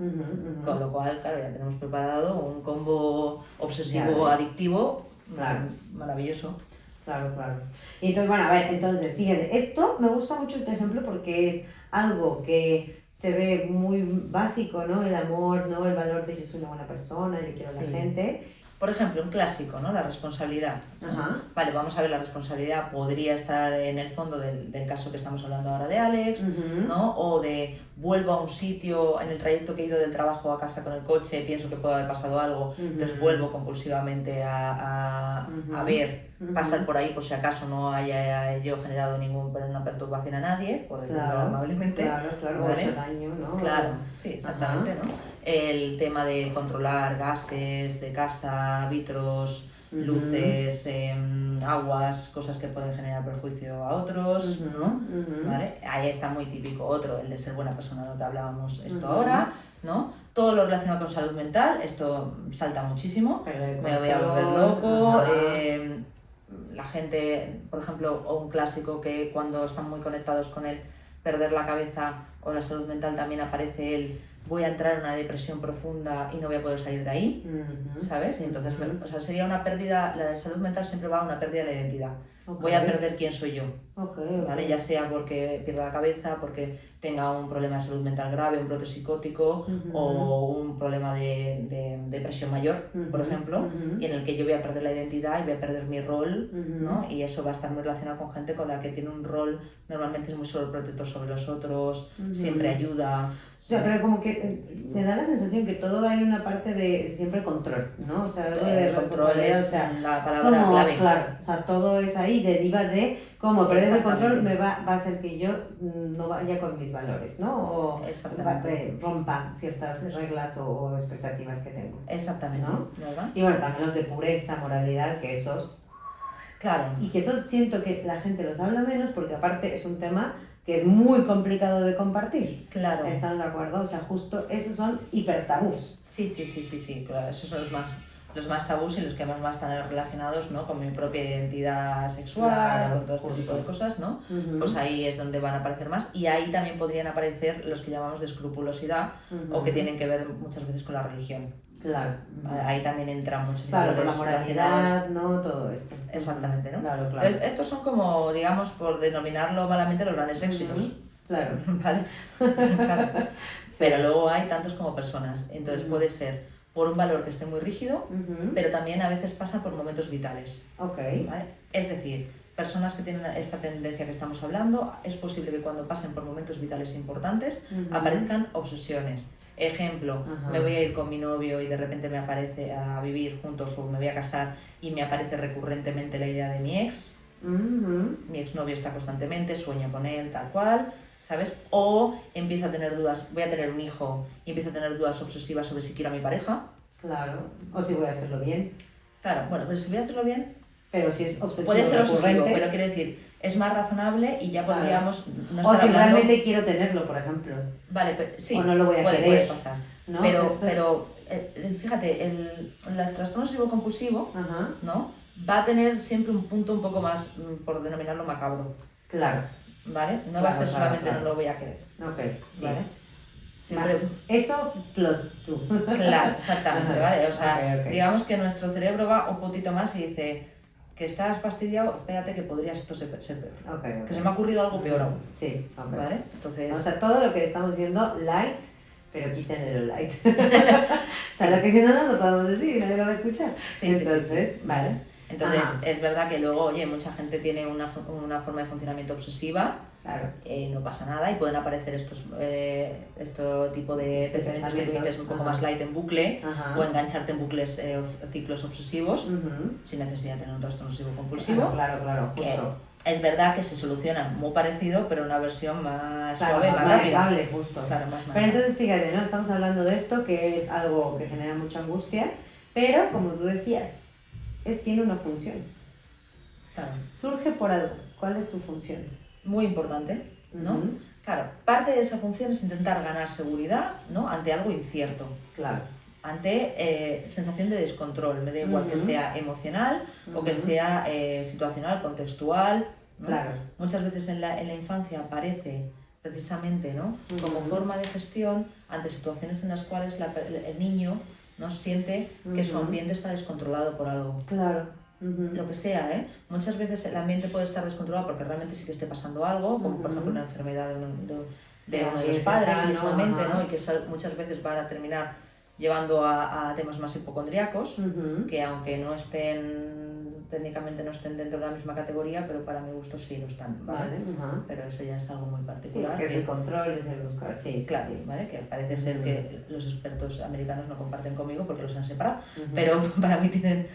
con lo cual, claro, ya tenemos preparado un combo obsesivo adictivo maravilloso. Claro. Y entonces, bueno, a ver, entonces, fíjate, esto me gusta mucho este ejemplo porque es algo que se ve muy básico, ¿no? El amor, ¿no? El valor de yo soy una buena persona, yo quiero a la gente. Por ejemplo, un clásico, ¿no? La responsabilidad. Vale, vamos a ver, la responsabilidad podría estar en el fondo del caso que estamos hablando ahora de Alex, ¿no? O de vuelvo a un sitio, en el trayecto que he ido del trabajo a casa con el coche, pienso que puede haber pasado algo, entonces vuelvo compulsivamente a ver, pasar por ahí por si acaso no haya yo generado ninguna perturbación a nadie, por decirlo amablemente. Claro, ¿vale? Mucho daño, ¿no? Claro, sí, exactamente, ¿no? El tema de controlar gases de casa, vitros, luces, aguas, cosas que pueden generar perjuicio a otros, ¿no? ¿Vale? Ahí está muy típico. Otro, el de ser buena persona, lo que hablábamos esto ahora, ¿no? Todo lo relacionado con salud mental, esto salta muchísimo, me voy a volver loco. La gente, por ejemplo, o un clásico que cuando están muy conectados con él, perder la cabeza o la salud mental, también aparece el voy a entrar en una depresión profunda y no voy a poder salir de ahí, ¿sabes? Y entonces, o sea, sería una pérdida, la de salud mental siempre va a una pérdida de la identidad. Voy a perder quién soy yo, ¿vale? Ya sea porque pierda la cabeza, porque tenga un problema de salud mental grave, un brote psicótico o un problema de depresión mayor, por ejemplo, y en el que yo voy a perder la identidad y voy a perder mi rol, ¿no? Y eso va a estar muy relacionado con gente con la que tiene un rol, normalmente es muy sobreprotector sobre los otros, siempre ayuda. O sea, pero como que te da la sensación que todo va en una parte de siempre control, ¿no? O sea, algo de control es, o sea, la palabra clave. Claro, o sea, todo es ahí, deriva de cómo perder el control va a hacer que yo no vaya con mis valores, ¿no? O rompa ciertas reglas o expectativas que tengo. Exactamente, ¿no? ¿verdad? Y bueno, también los de pureza, moralidad, que esos... Claro. Y que esos siento que la gente los habla menos porque aparte es un tema que es muy complicado de compartir. Claro. ¿Estás de acuerdo? O sea, justo esos son hipertabús. Sí, claro, esos son los más los más tabús y los que más están relacionados, ¿no? Con mi propia identidad sexual, Claro, con todo este tipo de cosas, ¿no? Ujú. Pues ahí es donde van a aparecer más y ahí también podrían aparecer los que llamamos de escrupulosidad o que tienen que ver muchas veces con la religión. Claro. Ahí también entran muchos Claro, por la valores relacionados. moralidad, ¿no? Todo esto. Exactamente, ¿no? Claro, claro. Entonces, estos son como, digamos, por denominarlo malamente, los grandes éxitos. Claro. ¿Vale? Claro. Pero luego hay tantos como personas. Entonces puede ser por un valor que esté muy rígido, pero también a veces pasa por momentos vitales. Ok. ¿Vale? Es decir, personas que tienen esta tendencia que estamos hablando, es posible que cuando pasen por momentos vitales importantes aparezcan obsesiones. Ejemplo, me voy a ir con mi novio y de repente me aparece a vivir juntos o me voy a casar y me aparece recurrentemente la idea de mi ex. Mi exnovio está constantemente, sueño con él, tal cual, ¿sabes? O empiezo a tener dudas, voy a tener un hijo y empiezo a tener dudas obsesivas sobre si quiero a mi pareja. Claro. O si voy a hacerlo bien. Claro, bueno, pues si voy a hacerlo bien... Pero si es obsesivo puede ser obsesivo, recurrente, pero quiero decir, es más razonable y ya podríamos... No o si hablando... realmente quiero tenerlo, por ejemplo. Vale, pero, sí, o no lo voy a querer. Puede pasar. ¿No? Pero, O sea, pero fíjate, el trastorno obsesivo compulsivo, ¿no? Va a tener siempre un punto un poco más, por denominarlo, macabro. Claro. ¿Vale? No va a ser solamente no lo voy a querer. Ok, sí. ¿Vale? Siempre... Eso plus tú. Claro, exactamente, ¿vale? O sea, okay. digamos que nuestro cerebro va un poquito más y dice que estás fastidiado, espérate que podría esto ser peor. Okay. Que se me ha ocurrido algo peor aún. Sí, okay. ¿Vale? Entonces... O sea, todo lo que estamos diciendo, light, pero quítenle lo light. O sea, lo que si no, no lo podemos decir y nadie lo va a escuchar. Sí, entonces, sí. Vale. Entonces, es verdad que luego, oye, mucha gente tiene una forma de funcionamiento obsesiva, claro. No pasa nada y pueden aparecer estos tipo de pensamientos que tú dices un poco más light en bucle o engancharte en bucles o ciclos obsesivos sin necesidad de tener un trastorno obsesivo compulsivo. Claro, justo. Es verdad que se solucionan muy parecido, pero una versión más suave, más rápida. Justo. Claro, más pero entonces, fíjate, ¿no? Estamos hablando de esto, que es algo que genera mucha angustia, pero, como tú decías, tiene una función. Claro. Surge por algo. ¿Cuál es su función? Muy importante, ¿no? Claro, parte de esa función es intentar ganar seguridad, ¿no? Ante algo incierto. Claro. Ante sensación de descontrol, me da igual que sea emocional o que sea situacional, contextual, ¿no? Claro. Muchas veces en la infancia aparece precisamente, ¿no? Como forma de gestión ante situaciones en las cuales el niño no siente que su ambiente está descontrolado por algo. Claro. Lo que sea, ¿eh? Muchas veces el ambiente puede estar descontrolado porque realmente sí que esté pasando algo, como por ejemplo una enfermedad de uno de los padres mismamente, ¿no? Y que muchas veces van a terminar llevando a temas más hipocondríacos, que aunque no estén técnicamente no estén dentro de la misma categoría, pero para mi gusto sí lo están, ¿vale? Pero eso ya es algo muy particular. Sí, que es el control, es el buscar, claro, sí. ¿vale? Que parece ser que los expertos americanos no comparten conmigo porque los han separado, pero para mí tienen,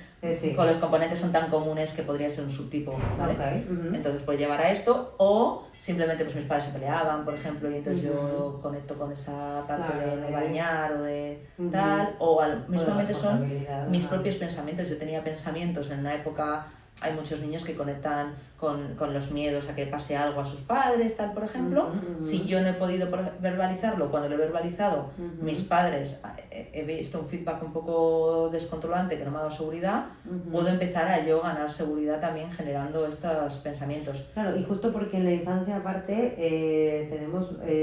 con los componentes son tan comunes que podría ser un subtipo, ¿vale? Entonces puede llevar a esto, o simplemente pues mis padres se peleaban, por ejemplo, y entonces yo conecto con esa parte de no dañar o de tal, o mismamente son mis propios pensamientos. Yo tenía pensamientos en una época. Hay muchos niños que conectan con los miedos a que pase algo a sus padres, tal, por ejemplo. Si yo no he podido verbalizarlo, cuando lo he verbalizado, mis padres, he visto un feedback un poco descontrolante que no me ha dado seguridad, puedo empezar a yo ganar seguridad también generando estos pensamientos. Claro, y justo porque en la infancia aparte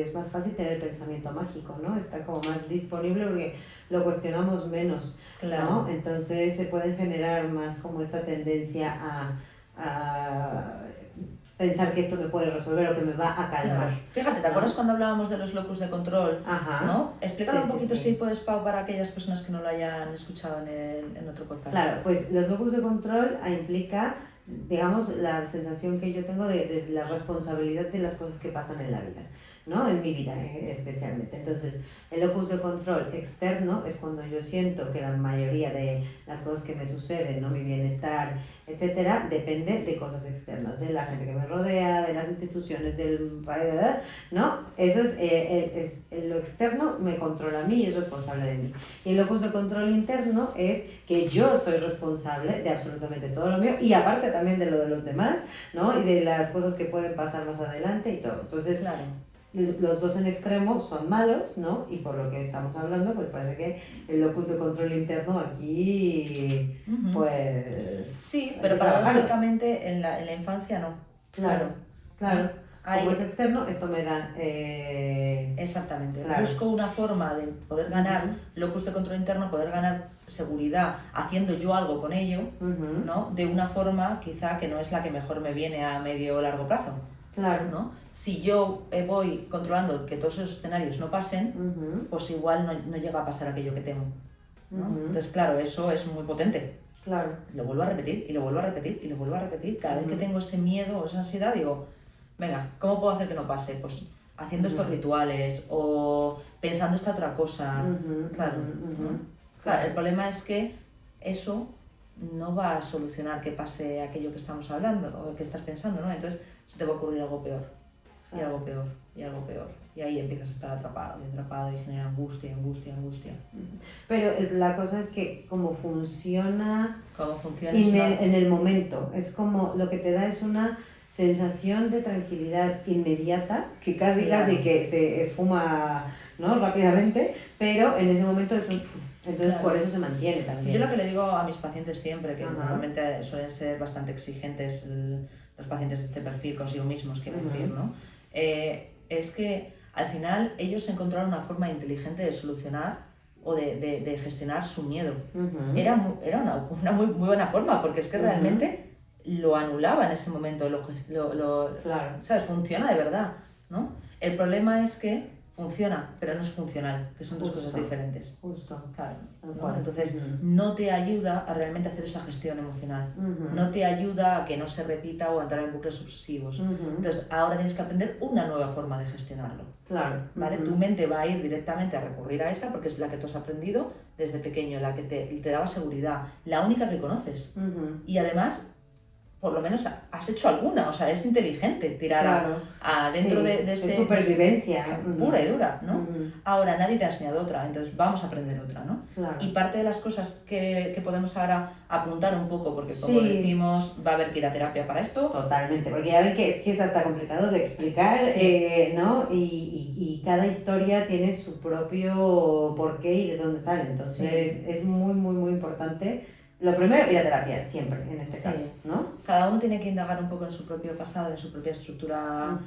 es más fácil tener pensamiento mágico, ¿no? Está como más disponible porque lo cuestionamos menos, claro, ¿no? Entonces se puede generar más como esta tendencia a pensar que esto me puede resolver o que me va a calmar. Claro. Fíjate, ¿te acuerdas cuando hablábamos de los locus de control? ¿No? Explícalo un poquito si puedes, Pau, para aquellas personas que no lo hayan escuchado en otro podcast. Claro, pues los locus de control implica, digamos, la sensación que yo tengo de la responsabilidad de las cosas que pasan en la vida, ¿no? En mi vida especialmente. Entonces, el locus de control externo es cuando yo siento que la mayoría de las cosas que me suceden, ¿no? Mi bienestar, etcétera, depende de cosas externas, de la gente que me rodea, de las instituciones, ¿no? Eso es lo externo me controla a mí y es responsable de mí. Y el locus de control interno es que yo soy responsable de absolutamente todo lo mío y aparte también de lo de los demás, ¿no? Y de las cosas que pueden pasar más adelante y todo. Entonces, claro, los dos en extremo son malos, ¿no? Y por lo que estamos hablando, pues parece que el locus de control interno aquí, pues... Sí, pero paradójicamente en la infancia no. Claro. Como es externo, esto me da... Exactamente. Busco una forma de poder ganar locus de control interno, poder ganar seguridad haciendo yo algo con ello, ¿no? De una forma quizá que no es la que mejor me viene a medio o largo plazo. Claro. ¿No? Si yo voy controlando que todos esos escenarios no pasen, pues igual no llega a pasar aquello que temo, ¿no? Entonces, claro, eso es muy potente. Claro. Lo vuelvo a repetir, y lo vuelvo a repetir, y lo vuelvo a repetir. Cada vez que tengo ese miedo o esa ansiedad, digo, venga, ¿cómo puedo hacer que no pase? Pues haciendo estos rituales o pensando esta otra cosa. Claro. Claro, el problema es que eso no va a solucionar que pase aquello que estamos hablando o que estás pensando, ¿no? Entonces se te va a ocurrir algo peor, y algo peor, y algo peor. Y ahí empiezas a estar atrapado y genera angustia. Pero la cosa es que como funciona en el momento, es como lo que te da es una sensación de tranquilidad inmediata, que casi que se esfuma, ¿no? Rápidamente, pero en ese momento es un... Entonces por eso se mantiene también. Yo lo que le digo a mis pacientes siempre, que normalmente suelen ser bastante exigentes los pacientes de este perfil consigo mismos, quiero decir, ¿no? Es que al final ellos encontraron una forma inteligente de solucionar o de gestionar su miedo. Era una muy buena forma, porque es que realmente lo anulaba en ese momento, claro. ¿Sabes? Funciona de verdad, ¿no? El problema es que funciona, pero no es funcional, que son dos cosas diferentes. Claro, ¿no? Entonces, no te ayuda a realmente hacer esa gestión emocional, no te ayuda a que no se repita o a entrar en bucles obsesivos. Entonces, ahora tienes que aprender una nueva forma de gestionarlo. Claro. ¿Vale? Tu mente va a ir directamente a recurrir a esa porque es la que tú has aprendido desde pequeño, la que te daba seguridad, la única que conoces. Y además, por lo menos has hecho alguna, o sea, es inteligente tirar dentro de ese... Es supervivencia. Pura y dura, ¿no? Ahora nadie te ha enseñado otra, entonces vamos a aprender otra, ¿no? Claro. Y parte de las cosas que podemos ahora apuntar un poco, porque como decimos, va a haber que ir a terapia para esto. Totalmente, porque ya ven que es hasta complicado de explicar, ¿no? Y cada historia tiene su propio porqué y de dónde sale, entonces es muy importante. Lo primero, ir a terapia, siempre, en este caso, ¿no? Cada uno tiene que indagar un poco en su propio pasado, en su propia estructura,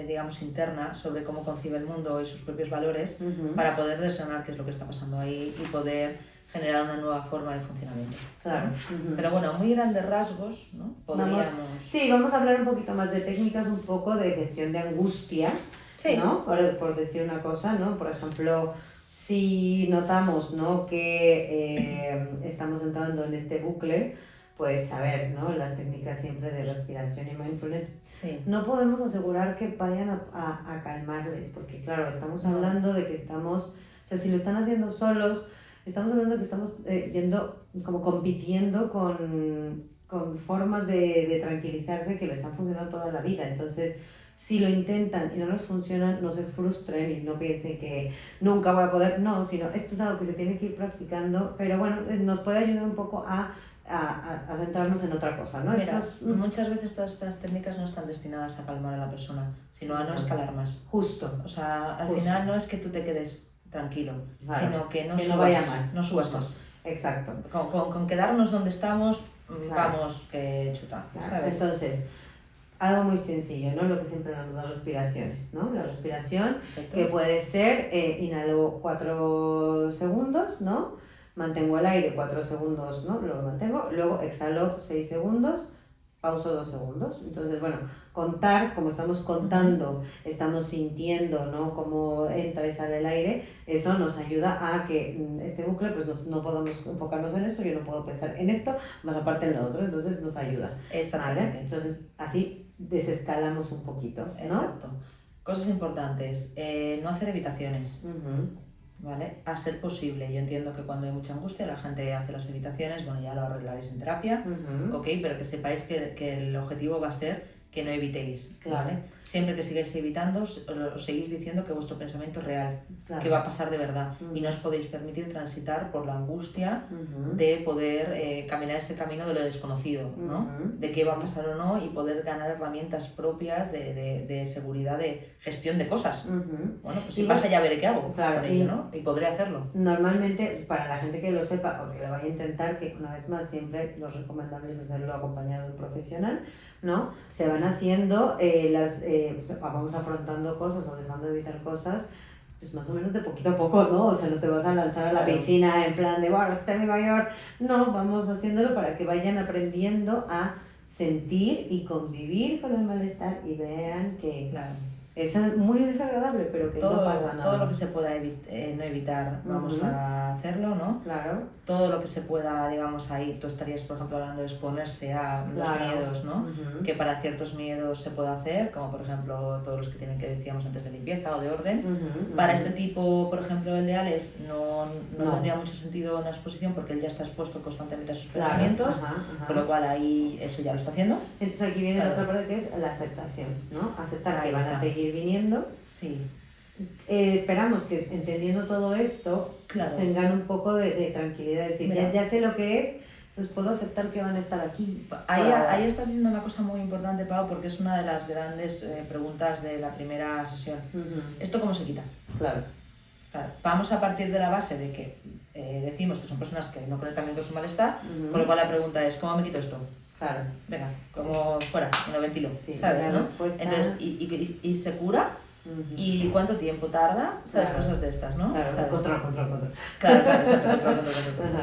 digamos, interna, sobre cómo concibe el mundo y sus propios valores, para poder desgranar qué es lo que está pasando ahí y poder generar una nueva forma de funcionamiento. Claro. Pero bueno, a muy grandes rasgos, ¿no? Vamos a hablar un poquito más de técnicas, un poco de gestión de angustia, ¿no? Por decir una cosa, ¿no? Por ejemplo... Si notamos, ¿no? que estamos entrando en este bucle, pues a ver, ¿no? Las técnicas siempre de respiración y mindfulness, no podemos asegurar que vayan a calmarles, porque claro, estamos hablando de que estamos, o sea, si lo están haciendo solos, estamos hablando de que estamos yendo, como compitiendo con formas de tranquilizarse que les han funcionado toda la vida, entonces... Si lo intentan y no les funciona, no se frustren y no piensen que nunca voy a poder, no, sino esto es algo que se tiene que ir practicando, pero bueno, nos puede ayudar un poco a centrarnos en otra cosa, ¿no? Mira, muchas veces todas estas técnicas no están destinadas a calmar a la persona, sino a no escalar más. Justo. O sea, al final no es que tú te quedes tranquilo, sino que no vaya más. No subas más. Exacto. Con quedarnos donde estamos, vamos que chuta, ¿sabes? Entonces... Algo muy sencillo, ¿no? Lo que siempre hablamos, las respiraciones, ¿no? La respiración que puede ser, inhalo 4 segundos, ¿no? Mantengo el aire 4 segundos, ¿no? Luego mantengo, luego exhalo 6 segundos, pauso 2 segundos. Entonces, bueno, contar, como estamos contando, estamos sintiendo, ¿no? Cómo entra y sale el aire, eso nos ayuda a que este bucle, pues no podamos enfocarnos en eso, yo no puedo pensar en esto, más aparte en lo otro, entonces nos ayuda. Exactamente. ¿Vale? Entonces, así desescalamos un poquito, ¿no? Exacto. Cosas importantes, no hacer evitaciones, ¿vale? A ser posible. Yo entiendo que cuando hay mucha angustia la gente hace las evitaciones, bueno, ya lo arreglaréis en terapia, ok, pero que sepáis que el objetivo va a ser que no evitéis, Claro. ¿vale? Siempre que sigáis evitando, os seguís diciendo que vuestro pensamiento es real, Claro. que va a pasar de verdad, y no os podéis permitir transitar por la angustia de poder caminar ese camino de lo desconocido, ¿no? De qué va a pasar o no, y poder ganar herramientas propias de seguridad, de gestión de cosas. Bueno, pues si pasa ya veré qué hago con ello, ¿no? Y podré hacerlo. Normalmente, para la gente que lo sepa o que lo vaya a intentar, que una vez más siempre lo recomendable es hacerlo acompañado de un profesional, ¿no? Se van haciendo vamos afrontando cosas o dejando de evitar cosas, pues más o menos de poquito a poco, ¿no? O sea, no te vas a lanzar a la piscina en plan de, bueno, estoy mayor. No, vamos haciéndolo para que vayan aprendiendo a sentir y convivir con el malestar y vean que... Claro. Es muy desagradable, pero que no pasa nada. Todo lo que se pueda no evitar, vamos a hacerlo, ¿no? Claro. Todo lo que se pueda, digamos, ahí, tú estarías, por ejemplo, hablando de exponerse a los miedos, ¿no? Que para ciertos miedos se puede hacer, como por ejemplo todos los que tienen que decíamos antes de limpieza o de orden. Para este tipo, por ejemplo, el de Alex, no tendría mucho sentido una exposición porque él ya está expuesto constantemente a sus pensamientos, con lo cual ahí eso ya lo está haciendo. Entonces aquí viene la otra parte que es la aceptación, ¿no? Aceptar que van a seguir viniendo. Sí. Esperamos que entendiendo todo esto tengan un poco de tranquilidad, es decir, ya sé lo que es, entonces puedo aceptar que van a estar aquí. Ahí estás diciendo una cosa muy importante, Pau, porque es una de las grandes preguntas de la primera sesión. ¿Esto cómo se quita? Claro. Vamos a partir de la base de que decimos que son personas que no conectan bien con su malestar, con lo cual la pregunta es, ¿cómo me quito esto? Claro. Venga, como fuera, me lo ventilo, ¿sabes? ¿No? Entonces, y se cura. ¿Y cuánto tiempo tarda? ¿Sabes? Cosas de estas, ¿no? Claro, control. Claro, exacto, control,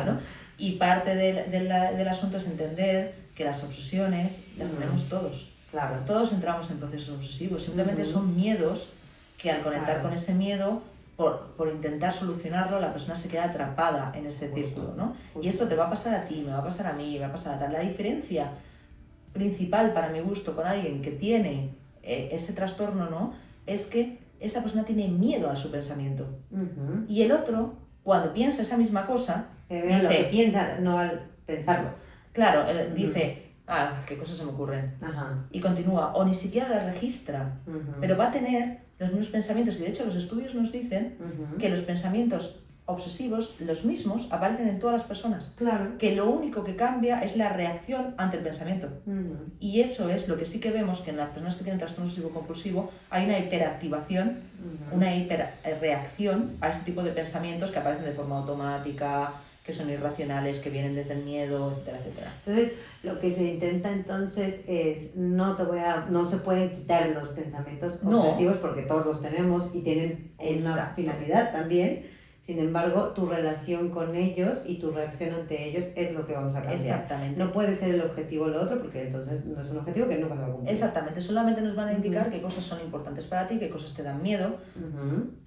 ¿no? Y parte del asunto es entender que las obsesiones las tenemos todos. Claro. Todos entramos en procesos obsesivos, simplemente son miedos que al conectar con ese miedo, por intentar solucionarlo, la persona se queda atrapada en ese círculo, ¿no? Y eso te va a pasar a ti, me va a pasar a mí, me va a pasar a tal. La diferencia principal para mi gusto con alguien que tiene ese trastorno, ¿no? Es que esa persona tiene miedo a su pensamiento. Y el otro, cuando piensa esa misma cosa, dice... Lo que piensa, no al pensarlo. Claro, dice... qué cosas se me ocurren. Y continúa, o ni siquiera la registra, pero va a tener los mismos pensamientos. Y de hecho los estudios nos dicen que los pensamientos obsesivos, los mismos, aparecen en todas las personas. Claro. Que lo único que cambia es la reacción ante el pensamiento. Y eso es lo que sí que vemos, que en las personas que tienen trastorno obsesivo compulsivo hay una hiperactivación, una hiperreacción a ese tipo de pensamientos que aparecen de forma automática, que son irracionales, que vienen desde el miedo, etcétera, etcétera. Entonces, lo que se intenta entonces es, no se pueden quitar los pensamientos obsesivos porque todos los tenemos y tienen una finalidad también. Sin embargo, tu relación con ellos y tu reacción ante ellos es lo que vamos a cambiar. Exactamente. No puede ser el objetivo lo otro, porque entonces no es un objetivo que nunca se va a cumplir. Exactamente, solamente nos van a indicar qué cosas son importantes para ti, qué cosas te dan miedo,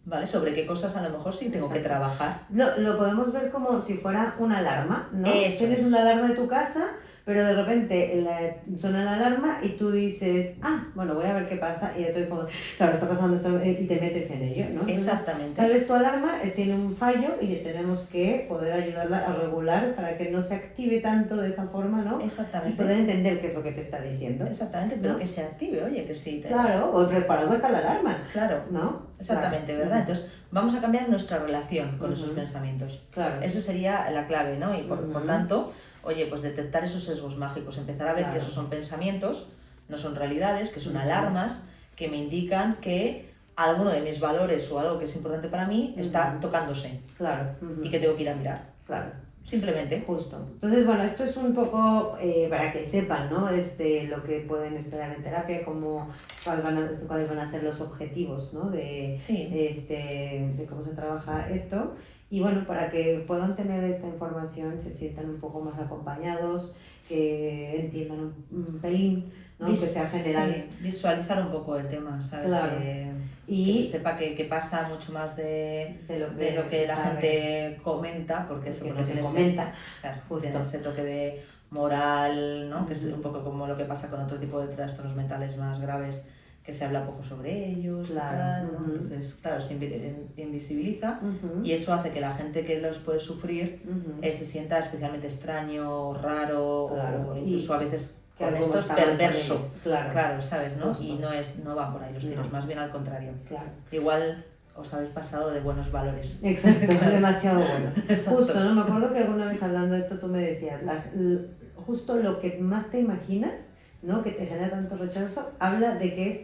¿vale? Sobre qué cosas a lo mejor sí tengo que trabajar. Lo podemos ver como si fuera una alarma, ¿no? Tienes una alarma de tu casa, pero de repente suena la alarma y tú dices, bueno, voy a ver qué pasa, y entonces cuando, claro, está pasando esto y te metes en ello, ¿no? Entonces, exactamente. Tal vez tu alarma tiene un fallo y tenemos que poder ayudarla a regular para que no se active tanto de esa forma, ¿no? Exactamente. Y poder entender qué es lo que te está diciendo. Exactamente, pero que se active, oye, que sí. Claro, o para algo está la alarma. Claro, ¿no? Exactamente, claro. ¿Verdad? Entonces, vamos a cambiar nuestra relación con esos pensamientos. Claro. Eso sería la clave, ¿no? Y por tanto, oye, pues detectar esos sesgos mágicos, empezar a ver que esos son pensamientos, no son realidades, que son alarmas que me indican que alguno de mis valores o algo que es importante para mí está tocándose. Claro. Y que tengo que ir a mirar. Claro. Simplemente. Justo. Entonces, bueno, esto es un poco para que sepan, ¿no? Lo que pueden esperar en terapia, cuáles van a ser los objetivos, ¿no? De cómo se trabaja esto. Y bueno, para que puedan tener esta información, se sientan un poco más acompañados, que entiendan un pelín, ¿no? Que sea general. Sí, visualizar un poco el tema, ¿sabes? Claro. Que se sepa que pasa mucho más de lo que la gente comenta, porque eso se comenta. Claro, tiene ese toque de moral, ¿no? Que es un poco como lo que pasa con otro tipo de trastornos mentales más graves, que se habla poco sobre ellos, claro. Tal, ¿no? Entonces, claro, se invisibiliza y eso hace que la gente que los puede sufrir se sienta especialmente extraño, raro, claro. o incluso a veces Que con algo esto es está mal con perverso. ellos. Claro, Claro, ¿sabes? ¿no? Justo. Y no van por ahí los tiros, No. más bien al contrario. claro. Igual os habéis pasado de buenos valores. Exacto, demasiado buenos. Exacto. Justo, ¿no? Me acuerdo que alguna vez hablando de esto tú me decías, justo lo que más te imaginas, ¿no? Que te genera tanto rechazo, habla de que es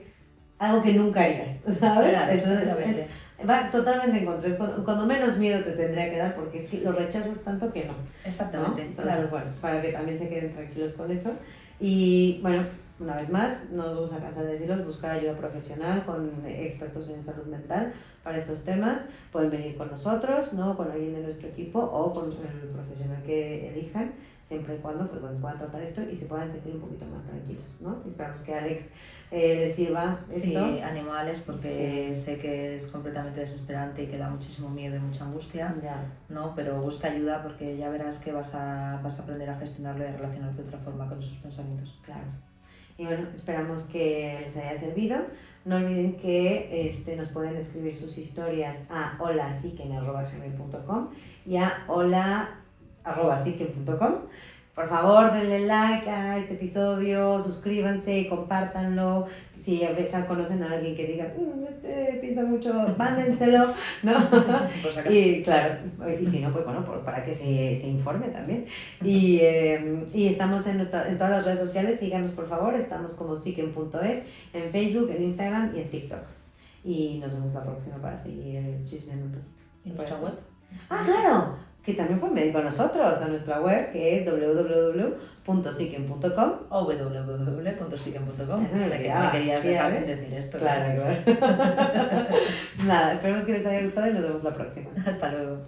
algo que nunca harías, ¿sabes? Claro, Entonces, exactamente. va totalmente en contra. Es cuando menos miedo te tendría que dar, porque es que lo rechazas tanto que no. ¿no? Exactamente, Entonces, claro. bueno, para que también se queden tranquilos con eso. Y bueno, una vez más, no nos vamos a cansar de decirlo, buscar ayuda profesional con expertos en salud mental para estos temas. Pueden venir con nosotros, ¿no? Con alguien de nuestro equipo o con el profesional que elijan, siempre y cuando pues, bueno, puedan tratar esto y se puedan sentir un poquito más tranquilos, ¿no? Y esperamos que a Alex les sirva esto. Sí, animales, porque sé que es completamente desesperante y que da muchísimo miedo y mucha angustia, Ya. ¿no? Pero busca ayuda porque ya verás que vas a aprender a gestionarlo y a relacionarte de otra forma con esos pensamientos. Claro. Y bueno, esperamos que les haya servido. No olviden que nos pueden escribir sus historias a holasiquen@gmail.com y a hola@siquen.com. Por favor, denle like a este episodio, suscríbanse, compártanlo. Si a veces conocen a alguien que diga, este piensa mucho, mándenselo, ¿no? Por si acaso. Y claro, y si no, pues bueno, para que se informe también. Y estamos en todas las redes sociales, síganos por favor, estamos como siquen.es, en Facebook, en Instagram y en TikTok. Y nos vemos la próxima para seguir chismeando un poquito. ¿Y nuestra web? Ah, claro, que también pueden venir con nosotros a nuestra web, que es www.siquen.com. O www.siquen.com. Eso me Me olvidaba. querías Sí, dejar ¿ves? sin decir esto. Claro. Nada, esperemos que les haya gustado y nos vemos la próxima. Hasta luego.